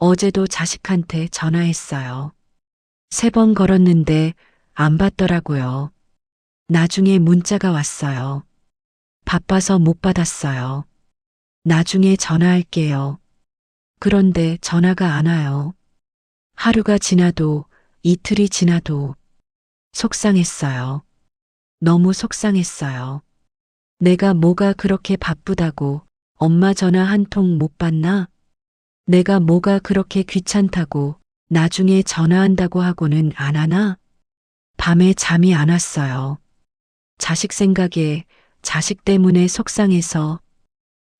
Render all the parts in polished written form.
어제도 자식한테 전화했어요. 3번 걸었는데 안 받더라고요. 나중에 문자가 왔어요. 바빠서 못 받았어요. 나중에 전화할게요. 그런데 전화가 안 와요. 하루가 지나도 이틀이 지나도 속상했어요. 너무 속상했어요. 내가 뭐가 그렇게 바쁘다고 엄마 전화 한 통 못 받나? 내가 뭐가 그렇게 귀찮다고 나중에 전화한다고 하고는 안 하나? 밤에 잠이 안 왔어요. 자식 생각에 자식 때문에 속상해서.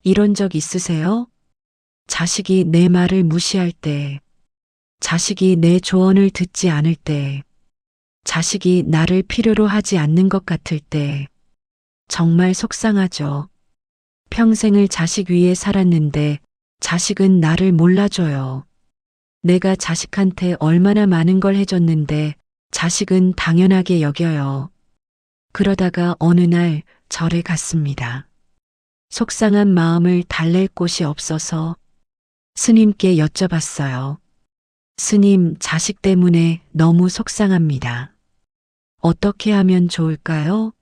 이런 적 있으세요? 자식이 내 말을 무시할 때, 자식이 내 조언을 듣지 않을 때, 자식이 나를 필요로 하지 않는 것 같을 때, 정말 속상하죠. 평생을 자식 위해 살았는데 자식은 나를 몰라줘요. 내가 자식한테 얼마나 많은 걸 해줬는데 자식은 당연하게 여겨요. 그러다가 어느 날 절에 갔습니다. 속상한 마음을 달랠 곳이 없어서 스님께 여쭤봤어요. 스님, 자식 때문에 너무 속상합니다. 어떻게 하면 좋을까요?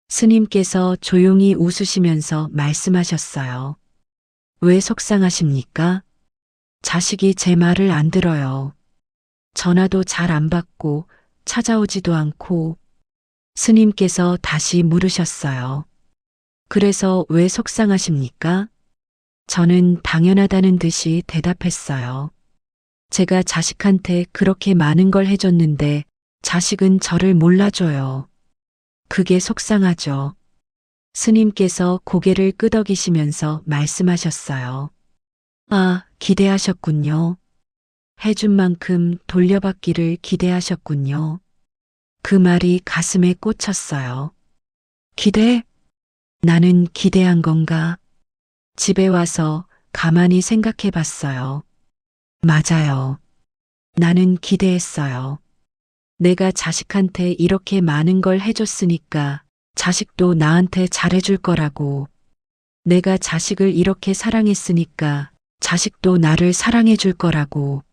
스님께서 조용히 웃으시면서 말씀하셨어요. 왜 속상하십니까? 자식이 제 말을 안 들어요. 전화도 잘 안 받고 찾아오지도 않고. 스님께서 다시 물으셨어요. 그래서 왜 속상하십니까? 저는 당연하다는 듯이 대답했어요. 제가 자식한테 그렇게 많은 걸 해줬는데 자식은 저를 몰라줘요. 그게 속상하죠. 스님께서 고개를 끄덕이시면서 말씀하셨어요. 아, 기대하셨군요. 해준 만큼 돌려받기를 기대하셨군요. 그 말이 가슴에 꽂혔어요. 기대? 나는 기대한 건가? 집에 와서 가만히 생각해 봤어요. 맞아요. 나는 기대했어요. 내가 자식한테 이렇게 많은 걸 해줬으니까 자식도 나한테 잘해줄 거라고. 내가 자식을 이렇게 사랑했으니까 자식도 나를 사랑해줄 거라고.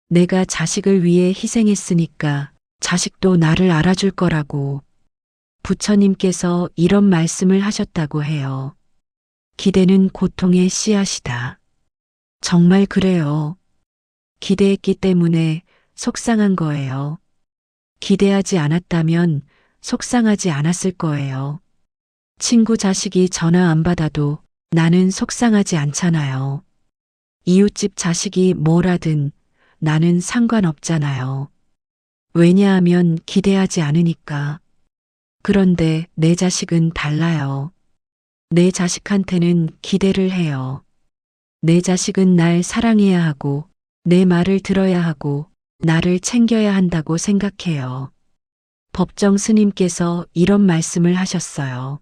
내가 자식을 위해 희생했으니까 자식도 나를 알아줄 거라고. 부처님께서 이런 말씀을 하셨다고 해요. 기대는 고통의 씨앗이다. 정말 그래요. 기대했기 때문에 속상한 거예요. 기대하지 않았다면 속상하지 않았을 거예요. 친구 자식이 전화 안 받아도 나는 속상하지 않잖아요. 이웃집 자식이 뭘 하든 나는 상관없잖아요. 왜냐하면 기대하지 않으니까. 그런데 내 자식은 달라요. 내 자식한테는 기대를 해요. 내 자식은 날 사랑해야 하고 내 말을 들어야 하고 나를 챙겨야 한다고 생각해요. 법정 스님께서 이런 말씀을 하셨어요.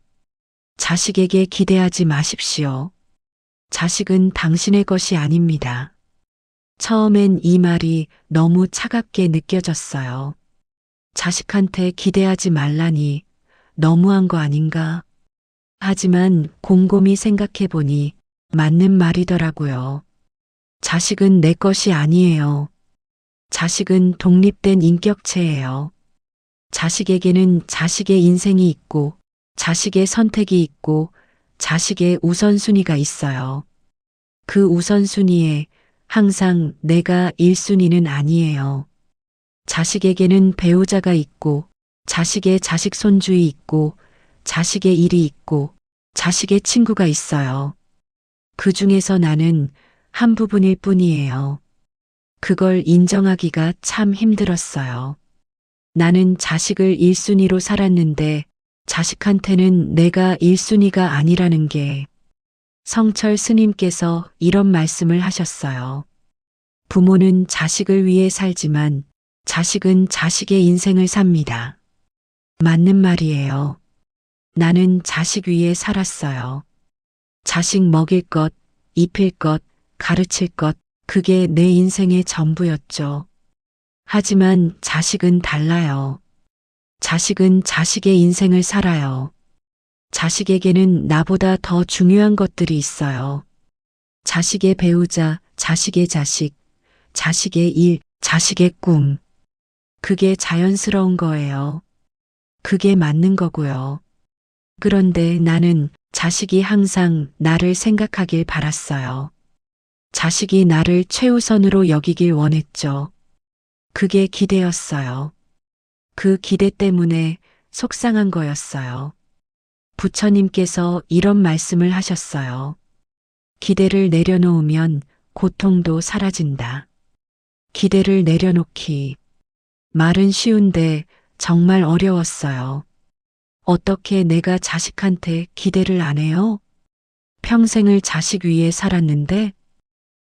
자식에게 기대하지 마십시오. 자식은 당신의 것이 아닙니다. 처음엔 이 말이 너무 차갑게 느껴졌어요. 자식한테 기대하지 말라니 너무한 거 아닌가? 하지만 곰곰이 생각해 보니 맞는 말이더라고요. 자식은 내 것이 아니에요. 자식은 독립된 인격체예요. 자식에게는 자식의 인생이 있고 자식의 선택이 있고 자식의 우선순위가 있어요. 그 우선순위에 항상 내가 1순위는 아니에요. 자식에게는 배우자가 있고 자식의 자식 손주이 있고 자식의 일이 있고 자식의 친구가 있어요. 그 중에서 나는 한 부분일 뿐이에요. 그걸 인정하기가 참 힘들었어요. 나는 자식을 1순위로 살았는데 자식한테는 내가 1순위가 아니라는 게. 성철 스님께서 이런 말씀을 하셨어요. 부모는 자식을 위해 살지만 자식은 자식의 인생을 삽니다. 맞는 말이에요. 나는 자식 위해 살았어요. 자식 먹일 것, 입힐 것, 가르칠 것, 그게 내 인생의 전부였죠. 하지만 자식은 달라요. 자식은 자식의 인생을 살아요. 자식에게는 나보다 더 중요한 것들이 있어요. 자식의 배우자, 자식의 자식, 자식의 일, 자식의 꿈. 그게 자연스러운 거예요. 그게 맞는 거고요. 그런데 나는 자식이 항상 나를 생각하길 바랐어요. 자식이 나를 최우선으로 여기길 원했죠. 그게 기대였어요. 그 기대 때문에 속상한 거였어요. 부처님께서 이런 말씀을 하셨어요. 기대를 내려놓으면 고통도 사라진다. 기대를 내려놓기. 말은 쉬운데 정말 어려웠어요. 어떻게 내가 자식한테 기대를 안 해요? 평생을 자식 위에 살았는데,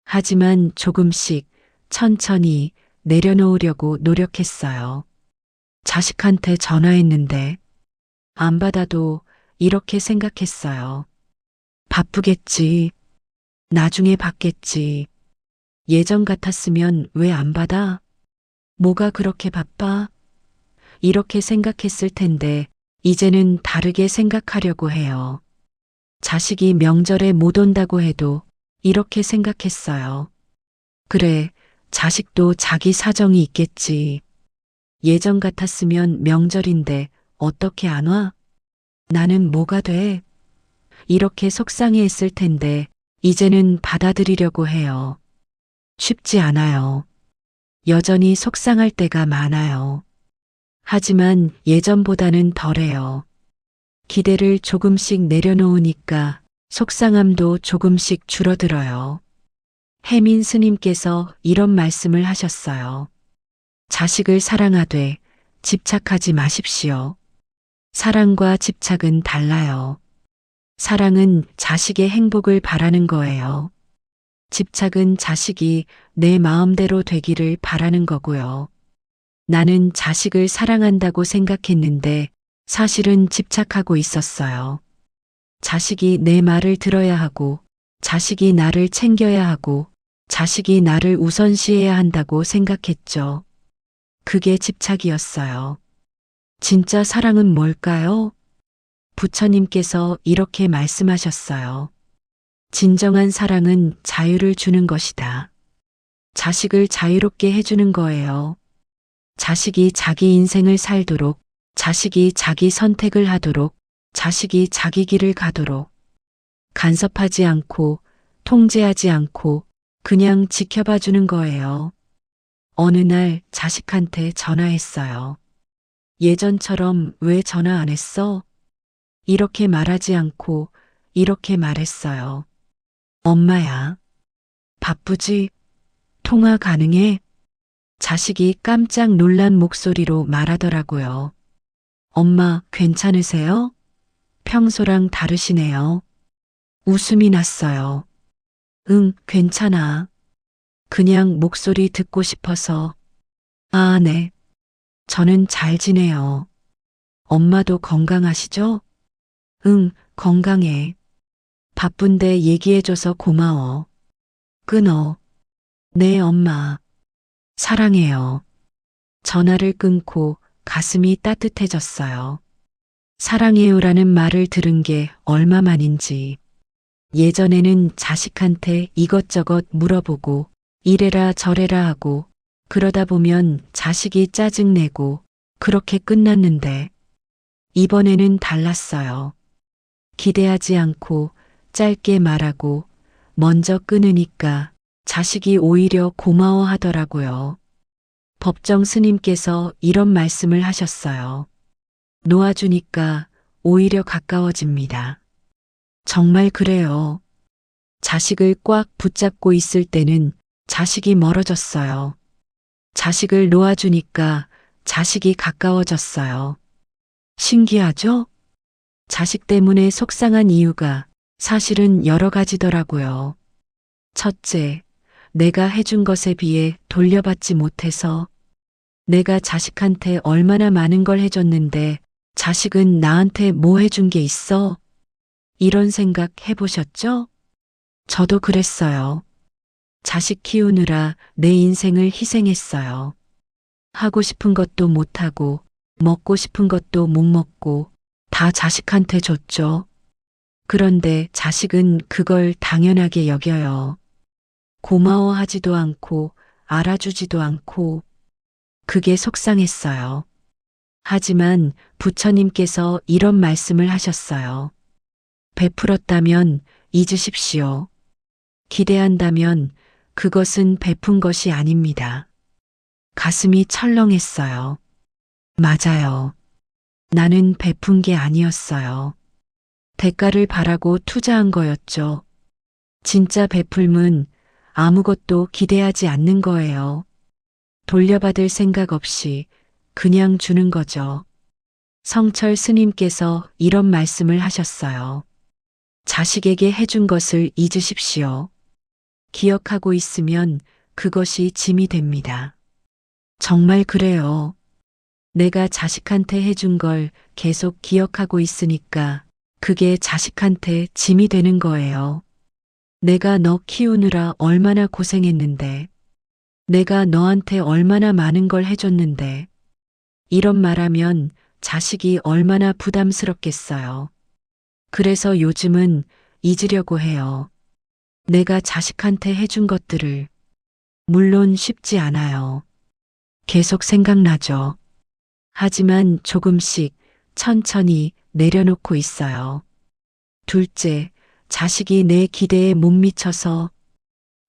하지만 조금씩 천천히 내려놓으려고 노력했어요. 자식한테 전화했는데, 안 받아도 이렇게 생각했어요. 바쁘겠지. 나중에 받겠지. 예전 같았으면 왜 안 받아? 뭐가 그렇게 바빠? 이렇게 생각했을 텐데, 이제는 다르게 생각하려고 해요. 자식이 명절에 못 온다고 해도 이렇게 생각했어요. 그래, 자식도 자기 사정이 있겠지. 예전 같았으면 명절인데 어떻게 안 와? 나는 뭐가 돼? 이렇게 속상해 했을 텐데 이제는 받아들이려고 해요. 쉽지 않아요. 여전히 속상할 때가 많아요. 하지만 예전보다는 덜해요. 기대를 조금씩 내려놓으니까 속상함도 조금씩 줄어들어요. 해민 스님께서 이런 말씀을 하셨어요. 자식을 사랑하되 집착하지 마십시오. 사랑과 집착은 달라요. 사랑은 자식의 행복을 바라는 거예요. 집착은 자식이 내 마음대로 되기를 바라는 거고요. 나는 자식을 사랑한다고 생각했는데 사실은 집착하고 있었어요. 자식이 내 말을 들어야 하고, 자식이 나를 챙겨야 하고, 자식이 나를 우선시해야 한다고 생각했죠. 그게 집착이었어요. 진짜 사랑은 뭘까요? 부처님께서 이렇게 말씀하셨어요. 진정한 사랑은 자유를 주는 것이다. 자식을 자유롭게 해주는 거예요. 자식이 자기 인생을 살도록, 자식이 자기 선택을 하도록, 자식이 자기 길을 가도록, 간섭하지 않고, 통제하지 않고, 그냥 지켜봐 주는 거예요. 어느 날 자식한테 전화했어요. 예전처럼 왜 전화 안 했어? 이렇게 말하지 않고, 이렇게 말했어요. 엄마야. 바쁘지? 통화 가능해? 자식이 깜짝 놀란 목소리로 말하더라고요. 엄마, 괜찮으세요? 평소랑 다르시네요. 웃음이 났어요. 응, 괜찮아. 그냥 목소리 듣고 싶어서. 아, 네. 저는 잘 지내요. 엄마도 건강하시죠? 응, 건강해. 바쁜데 얘기해줘서 고마워. 끊어. 네, 엄마. 사랑해요. 전화를 끊고 가슴이 따뜻해졌어요. 사랑해요라는 말을 들은 게 얼마만인지. 예전에는 자식한테 이것저것 물어보고 이래라 저래라 하고 그러다 보면 자식이 짜증내고 그렇게 끝났는데 이번에는 달랐어요. 기대하지 않고 짧게 말하고 먼저 끊으니까 자식이 오히려 고마워하더라고요. 법정 스님께서 이런 말씀을 하셨어요. 놓아주니까 오히려 가까워집니다. 정말 그래요. 자식을 꽉 붙잡고 있을 때는 자식이 멀어졌어요. 자식을 놓아주니까 자식이 가까워졌어요. 신기하죠? 자식 때문에 속상한 이유가 사실은 여러 가지더라고요. 첫째, 내가 해준 것에 비해 돌려받지 못해서 내가 자식한테 얼마나 많은 걸 해줬는데 자식은 나한테 뭐 해준 게 있어? 이런 생각 해보셨죠? 저도 그랬어요. 자식 키우느라 내 인생을 희생했어요. 하고 싶은 것도 못하고, 먹고 싶은 것도 못 먹고, 다 자식한테 줬죠. 그런데 자식은 그걸 당연하게 여겨요. 고마워하지도 않고, 알아주지도 않고 그게 속상했어요. 하지만 부처님께서 이런 말씀을 하셨어요. 베풀었다면 잊으십시오. 기대한다면 그것은 베푼 것이 아닙니다. 가슴이 철렁했어요. 맞아요. 나는 베푼 게 아니었어요. 대가를 바라고 투자한 거였죠. 진짜 베풀문 아무것도 기대하지 않는 거예요. 돌려받을 생각 없이 그냥 주는 거죠. 성철 스님께서 이런 말씀을 하셨어요. 자식에게 해준 것을 잊으십시오. 기억하고 있으면 그것이 짐이 됩니다. 정말 그래요. 내가 자식한테 해준 걸 계속 기억하고 있으니까 그게 자식한테 짐이 되는 거예요. 내가 너 키우느라 얼마나 고생했는데, 내가 너한테 얼마나 많은 걸 해줬는데, 이런 말하면 자식이 얼마나 부담스럽겠어요. 그래서 요즘은 잊으려고 해요. 내가 자식한테 해준 것들을. 물론 쉽지 않아요. 계속 생각나죠. 하지만 조금씩 천천히 내려놓고 있어요. 둘째, 자식이 내 기대에 못 미쳐서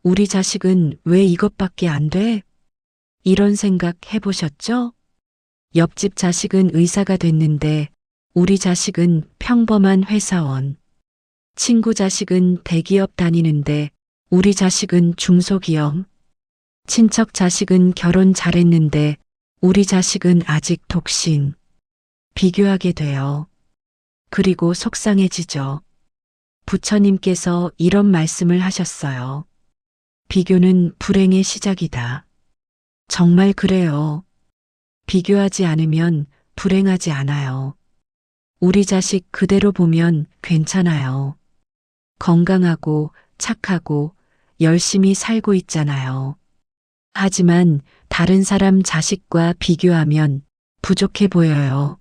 우리 자식은 왜 이것밖에 안 돼? 이런 생각 해보셨죠? 옆집 자식은 의사가 됐는데 우리 자식은 평범한 회사원. 친구 자식은 대기업 다니는데 우리 자식은 중소기업. 친척 자식은 결혼 잘했는데 우리 자식은 아직 독신. 비교하게 돼요. 그리고 속상해지죠. 부처님께서 이런 말씀을 하셨어요. 비교는 불행의 시작이다. 정말 그래요. 비교하지 않으면 불행하지 않아요. 우리 자식 그대로 보면 괜찮아요. 건강하고 착하고 열심히 살고 있잖아요. 하지만 다른 사람 자식과 비교하면 부족해 보여요.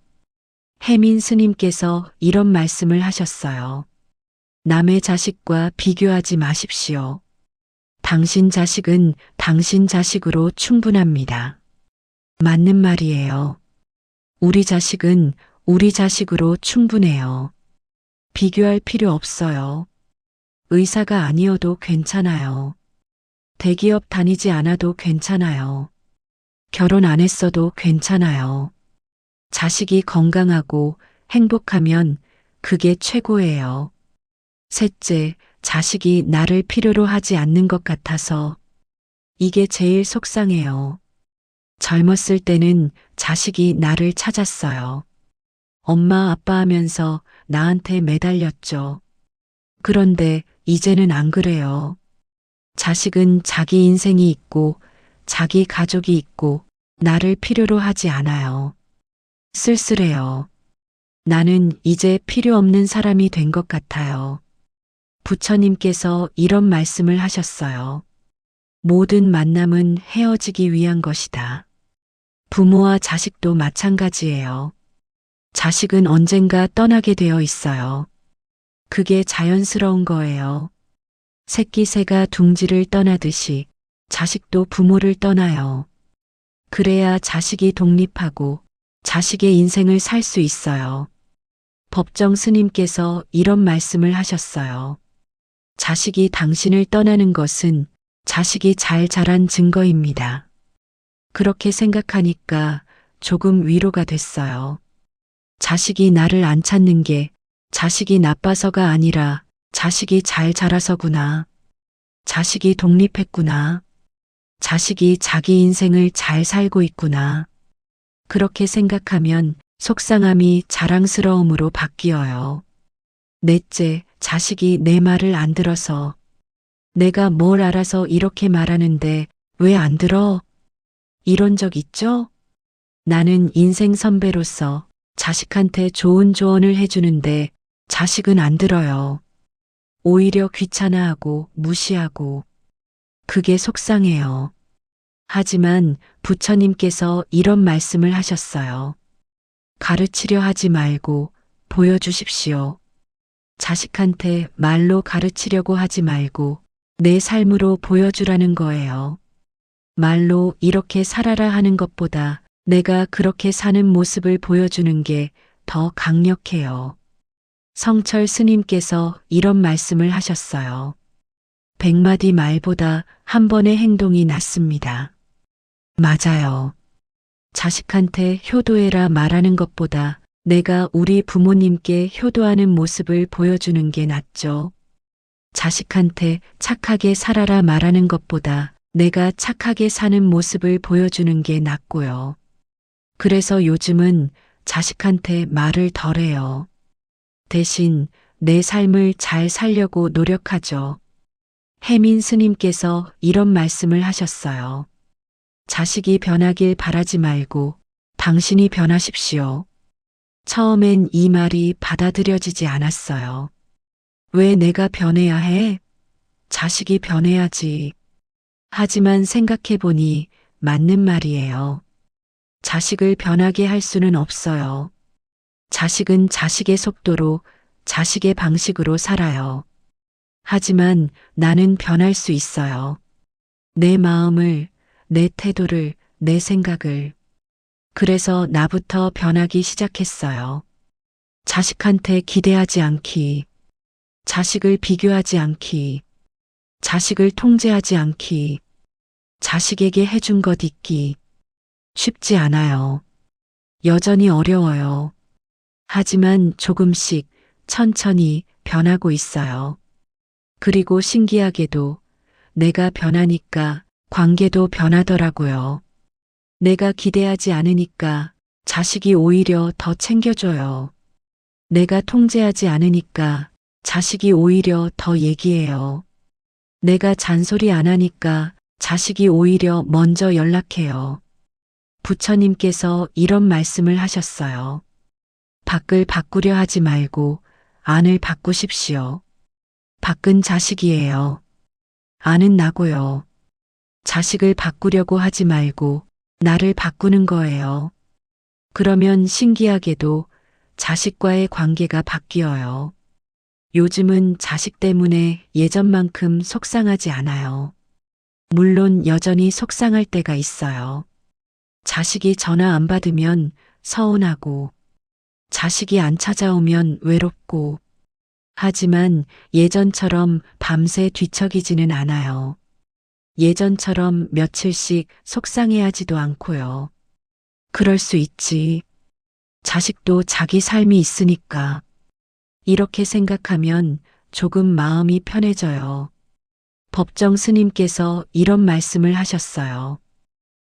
해민 스님께서 이런 말씀을 하셨어요. 남의 자식과 비교하지 마십시오. 당신 자식은 당신 자식으로 충분합니다. 맞는 말이에요. 우리 자식은 우리 자식으로 충분해요. 비교할 필요 없어요. 의사가 아니어도 괜찮아요. 대기업 다니지 않아도 괜찮아요. 결혼 안 했어도 괜찮아요. 자식이 건강하고 행복하면 그게 최고예요. 셋째, 자식이 나를 필요로 하지 않는 것 같아서 이게 제일 속상해요. 젊었을 때는 자식이 나를 찾았어요. 엄마 아빠 하면서 나한테 매달렸죠. 그런데 이제는 안 그래요. 자식은 자기 인생이 있고 자기 가족이 있고 나를 필요로 하지 않아요. 쓸쓸해요. 나는 이제 필요 없는 사람이 된 것 같아요. 부처님께서 이런 말씀을 하셨어요. 모든 만남은 헤어지기 위한 것이다. 부모와 자식도 마찬가지예요. 자식은 언젠가 떠나게 되어 있어요. 그게 자연스러운 거예요. 새끼 새가 둥지를 떠나듯이 자식도 부모를 떠나요. 그래야 자식이 독립하고 자식의 인생을 살 수 있어요. 법정 스님께서 이런 말씀을 하셨어요. 자식이 당신을 떠나는 것은 자식이 잘 자란 증거입니다. 그렇게 생각하니까 조금 위로가 됐어요. 자식이 나를 안 찾는 게 자식이 나빠서가 아니라 자식이 잘 자라서구나. 자식이 독립했구나. 자식이 자기 인생을 잘 살고 있구나. 그렇게 생각하면 속상함이 자랑스러움으로 바뀌어요. 넷째, 자식이 내 말을 안 들어서 내가 뭘 알아서 이렇게 말하는데 왜 안 들어? 이런 적 있죠? 나는 인생 선배로서 자식한테 좋은 조언을 해주는데 자식은 안 들어요. 오히려 귀찮아하고 무시하고 그게 속상해요. 하지만 부처님께서 이런 말씀을 하셨어요. 가르치려 하지 말고 보여주십시오. 자식한테 말로 가르치려고 하지 말고 내 삶으로 보여주라는 거예요. 말로 이렇게 살아라 하는 것보다 내가 그렇게 사는 모습을 보여주는 게 더 강력해요. 성철 스님께서 이런 말씀을 하셨어요. 100마디 말보다 한 번의 행동이 낫습니다. 맞아요. 자식한테 효도해라 말하는 것보다 내가 우리 부모님께 효도하는 모습을 보여주는 게 낫죠. 자식한테 착하게 살아라 말하는 것보다 내가 착하게 사는 모습을 보여주는 게 낫고요. 그래서 요즘은 자식한테 말을 덜 해요. 대신 내 삶을 잘 살려고 노력하죠. 혜민 스님께서 이런 말씀을 하셨어요. 자식이 변하길 바라지 말고 당신이 변하십시오. 처음엔 이 말이 받아들여지지 않았어요. 왜 내가 변해야 해? 자식이 변해야지. 하지만 생각해보니 맞는 말이에요. 자식을 변하게 할 수는 없어요. 자식은 자식의 속도로, 자식의 방식으로 살아요. 하지만 나는 변할 수 있어요. 내 마음을, 내 태도를, 내 생각을. 그래서 나부터 변하기 시작했어요. 자식한테 기대하지 않기, 자식을 비교하지 않기, 자식을 통제하지 않기, 자식에게 해준 것 잊기. 쉽지 않아요. 여전히 어려워요. 하지만 조금씩 천천히 변하고 있어요. 그리고 신기하게도 내가 변하니까 관계도 변하더라고요. 내가 기대하지 않으니까 자식이 오히려 더 챙겨줘요. 내가 통제하지 않으니까 자식이 오히려 더 얘기해요. 내가 잔소리 안 하니까 자식이 오히려 먼저 연락해요. 부처님께서 이런 말씀을 하셨어요. 밖을 바꾸려 하지 말고 안을 바꾸십시오. 밖은 자식이에요. 안은 나고요. 자식을 바꾸려고 하지 말고 나를 바꾸는 거예요. 그러면 신기하게도 자식과의 관계가 바뀌어요. 요즘은 자식 때문에 예전만큼 속상하지 않아요. 물론 여전히 속상할 때가 있어요. 자식이 전화 안 받으면 서운하고, 자식이 안 찾아오면 외롭고, 하지만 예전처럼 밤새 뒤척이지는 않아요. 예전처럼 며칠씩 속상해하지도 않고요. 그럴 수 있지. 자식도 자기 삶이 있으니까. 이렇게 생각하면 조금 마음이 편해져요. 법정 스님께서 이런 말씀을 하셨어요.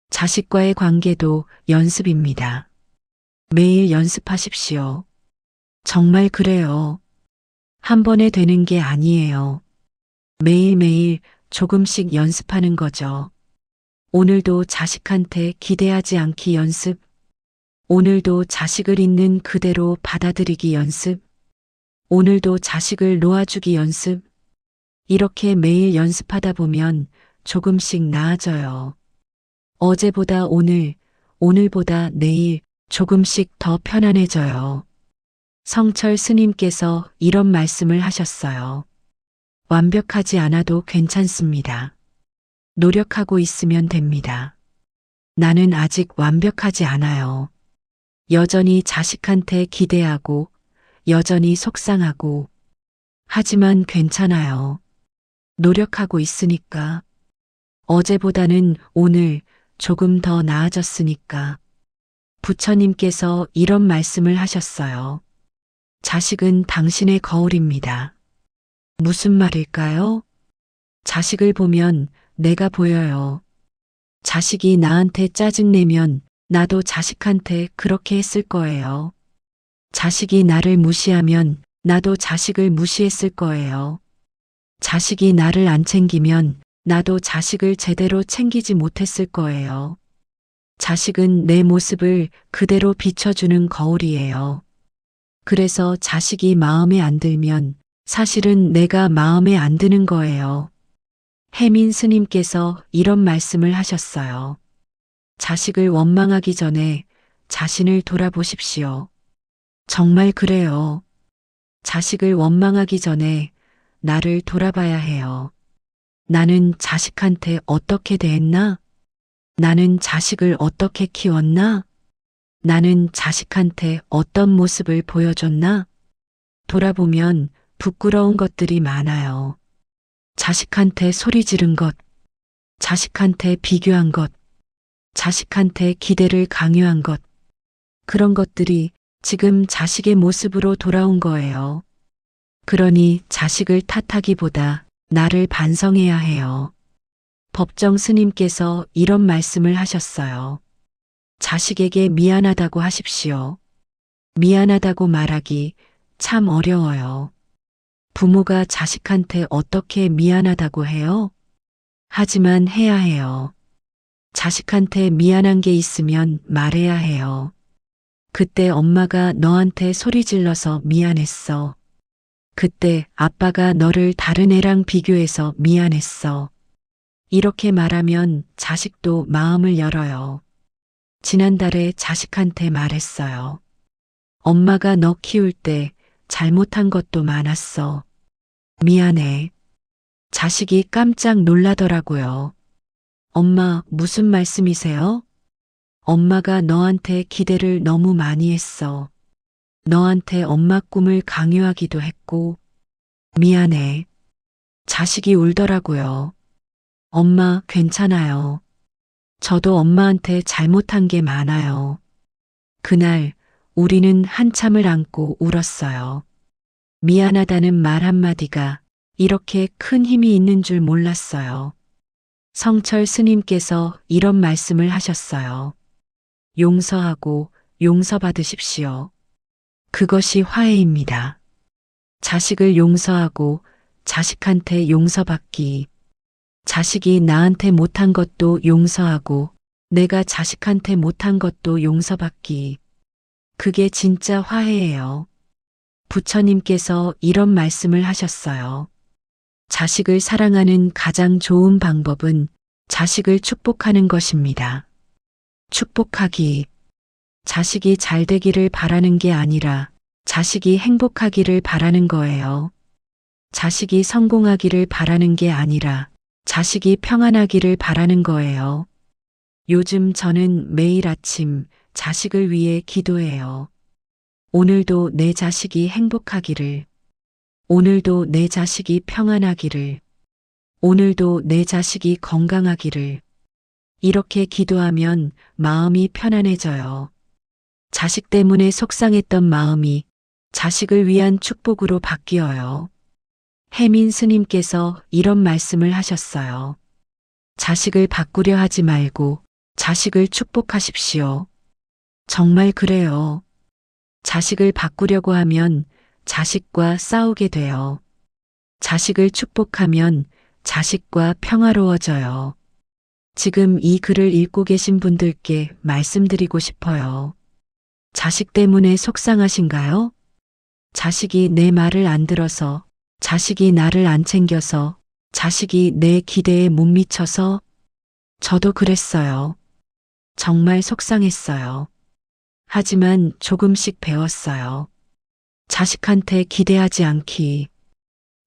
자식과의 관계도 연습입니다. 매일 연습하십시오. 정말 그래요. 한 번에 되는 게 아니에요. 매일매일 조금씩 연습하는 거죠. 오늘도 자식한테 기대하지 않기 연습. 오늘도 자식을 있는 그대로 받아들이기 연습. 오늘도 자식을 놓아주기 연습. 이렇게 매일 연습하다 보면 조금씩 나아져요. 어제보다 오늘, 오늘보다 내일 조금씩 더 편안해져요. 성철 스님께서 이런 말씀을 하셨어요. 완벽하지 않아도 괜찮습니다. 노력하고 있으면 됩니다. 나는 아직 완벽하지 않아요. 여전히 자식한테 기대하고, 여전히 속상하고, 하지만 괜찮아요. 노력하고 있으니까. 어제보다는 오늘 조금 더 나아졌으니까. 부처님께서 이런 말씀을 하셨어요. 자식은 당신의 거울입니다. 무슨 말일까요? 자식을 보면 내가 보여요. 자식이 나한테 짜증내면 나도 자식한테 그렇게 했을 거예요. 자식이 나를 무시하면 나도 자식을 무시했을 거예요. 자식이 나를 안 챙기면 나도 자식을 제대로 챙기지 못했을 거예요. 자식은 내 모습을 그대로 비춰주는 거울이에요. 그래서 자식이 마음에 안 들면 사실은 내가 마음에 안 드는 거예요. 혜민 스님께서 이런 말씀을 하셨어요. 자식을 원망하기 전에 자신을 돌아보십시오. 정말 그래요. 자식을 원망하기 전에 나를 돌아봐야 해요. 나는 자식한테 어떻게 대했나? 나는 자식을 어떻게 키웠나? 나는 자식한테 어떤 모습을 보여줬나? 돌아보면 부끄러운 것들이 많아요. 자식한테 소리 지른 것, 자식한테 비교한 것, 자식한테 기대를 강요한 것, 그런 것들이 지금 자식의 모습으로 돌아온 거예요. 그러니 자식을 탓하기보다 나를 반성해야 해요. 법정 스님께서 이런 말씀을 하셨어요. 자식에게 미안하다고 하십시오. 미안하다고 말하기 참 어려워요. 부모가 자식한테 어떻게 미안하다고 해요? 하지만 해야 해요. 자식한테 미안한 게 있으면 말해야 해요. 그때 엄마가 너한테 소리 질러서 미안했어. 그때 아빠가 너를 다른 애랑 비교해서 미안했어. 이렇게 말하면 자식도 마음을 열어요. 지난달에 자식한테 말했어요. 엄마가 너 키울 때 잘못한 것도 많았어. 미안해. 자식이 깜짝 놀라더라고요. 엄마, 무슨 말씀이세요? 엄마가 너한테 기대를 너무 많이 했어. 너한테 엄마 꿈을 강요하기도 했고. 미안해. 자식이 울더라고요. 엄마, 괜찮아요. 저도 엄마한테 잘못한 게 많아요. 그날 우리는 한참을 안고 울었어요. 미안하다는 말 한마디가 이렇게 큰 힘이 있는 줄 몰랐어요. 성철 스님께서 이런 말씀을 하셨어요. 용서하고 용서받으십시오. 그것이 화해입니다. 자식을 용서하고 자식한테 용서받기. 자식이 나한테 못한 것도 용서하고 내가 자식한테 못한 것도 용서받기. 그게 진짜 화해예요. 부처님께서 이런 말씀을 하셨어요. 자식을 사랑하는 가장 좋은 방법은 자식을 축복하는 것입니다. 축복하기. 자식이 잘 되기를 바라는 게 아니라 자식이 행복하기를 바라는 거예요. 자식이 성공하기를 바라는 게 아니라 자식이 평안하기를 바라는 거예요. 요즘 저는 매일 아침 자식을 위해 기도해요. 오늘도 내 자식이 행복하기를, 오늘도 내 자식이 평안하기를, 오늘도 내 자식이 건강하기를. 이렇게 기도하면 마음이 편안해져요. 자식 때문에 속상했던 마음이 자식을 위한 축복으로 바뀌어요. 혜민 스님께서 이런 말씀을 하셨어요. 자식을 바꾸려 하지 말고 자식을 축복하십시오. 정말 그래요. 자식을 바꾸려고 하면 자식과 싸우게 돼요. 자식을 축복하면 자식과 평화로워져요. 지금 이 글을 읽고 계신 분들께 말씀드리고 싶어요. 자식 때문에 속상하신가요? 자식이 내 말을 안 들어서, 자식이 나를 안 챙겨서, 자식이 내 기대에 못 미쳐서. 저도 그랬어요. 정말 속상했어요. 하지만 조금씩 배웠어요. 자식한테 기대하지 않기,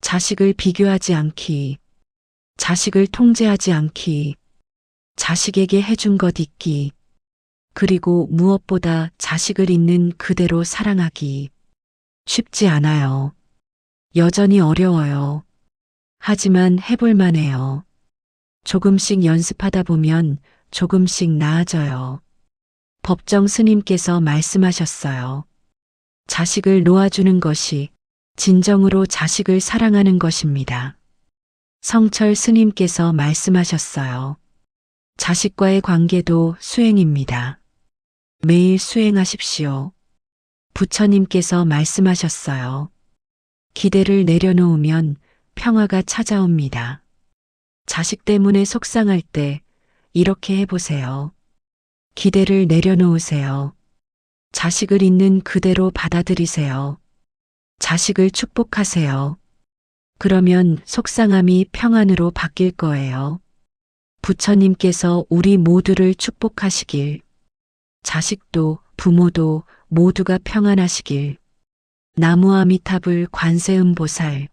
자식을 비교하지 않기, 자식을 통제하지 않기, 자식에게 해준 것 잊기, 그리고 무엇보다 자식을 있는 그대로 사랑하기. 쉽지 않아요. 여전히 어려워요. 하지만 해볼만 해요. 조금씩 연습하다 보면 조금씩 나아져요. 법정 스님께서 말씀하셨어요. 자식을 놓아주는 것이 진정으로 자식을 사랑하는 것입니다. 성철 스님께서 말씀하셨어요. 자식과의 관계도 수행입니다. 매일 수행하십시오. 부처님께서 말씀하셨어요. 기대를 내려놓으면 평화가 찾아옵니다. 자식 때문에 속상할 때 이렇게 해보세요. 기대를 내려놓으세요. 자식을 있는 그대로 받아들이세요. 자식을 축복하세요. 그러면 속상함이 평안으로 바뀔 거예요. 부처님께서 우리 모두를 축복하시길. 자식도 부모도 모두가 평안하시길. 나무아미타불 관세음보살